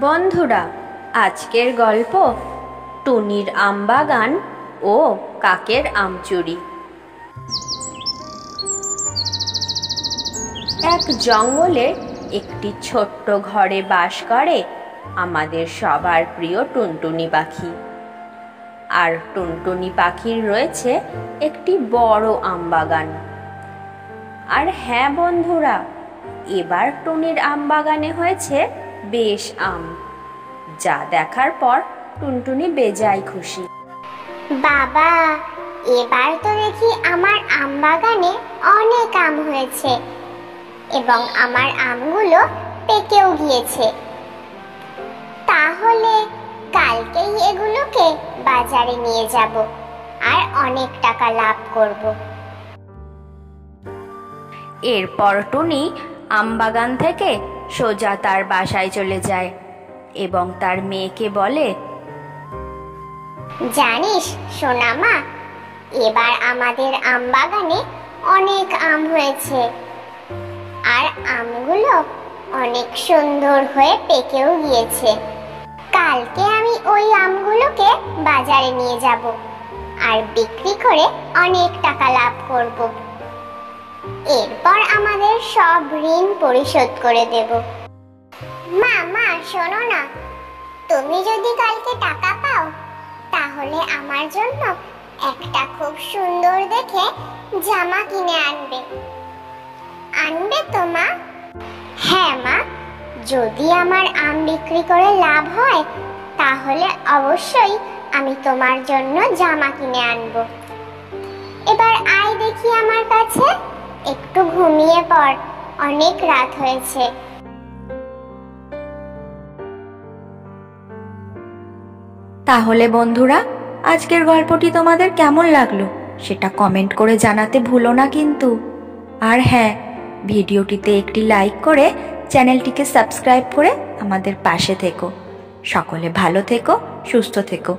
বন্ধুরা, আজকের গল্প টুনির আমবাগান ও কাকের আম চুরি। এক জঙ্গলে একটি ছোট্ট ঘরে বাস করে আমাদের সবার প্রিয় টুনটুনি পাখি। আর টুনটুনি পাখির রয়েছে একটি বড় আমবাগান। আর হ্যাঁ বন্ধুরা, এবার টুনির আমবাগানে হয়েছে বেশ আম, যা দেখার পর টুনটুনি বেজায় খুশি। বাবা, এবার তো দেখি আমার আম বাগানে অনেক আম হয়েছে এবং আমার আমগুলো পেকেও গিয়েছে। তাহলে কালকেই এগুলোকে বাজারে নিয়ে যাব আর অনেক টাকা লাভ করব। এরপর টুনি আমবাগান থেকে সোজা তার বাসায় চলে যায় এবং তার মেয়েকে বলে, জানিস সোনামা, এবার আমাদের আম বাগানে অনেক আম হয়েছে আর আমগুলো অনেক সুন্দর হয়ে পেকেও গিয়েছে। কালকে আমি ওই আমগুলোকে বাজারে নিয়ে যাব আর বিক্রি করে অনেক টাকা লাভ করব। এরপর আমাদের সব ঋণ পরিশোধ করে দেব। মা শোনো না, তুমি যদি কালকে টাকা পাও তাহলে আমার জন্য একটা খুব সুন্দর দেখে জামা কিনে আনবে তো মা? হ্যাঁ মা, যদি আমার আম বিক্রি করে লাভ হয় তাহলে অবশ্যই আমি তোমার জন্য জামা কিনে আনবো। এবার আয় দেখি আমার কাছে, একটু ঘুমিয়ে পড়, অনেক রাত হয়েছে। তাহলে বন্ধুরা, আজকের গল্পটি তোমাদের কেমন লাগলো সেটা কমেন্ট করে জানাতে ভুলো না কিন্তু। আর হ্যাঁ, ভিডিওটিতে একটি লাইক করে চ্যানেলটিকে সাবস্ক্রাইব করে আমাদের পাশে থেকো। সকলে ভালো থেকো, সুস্থ থেকো।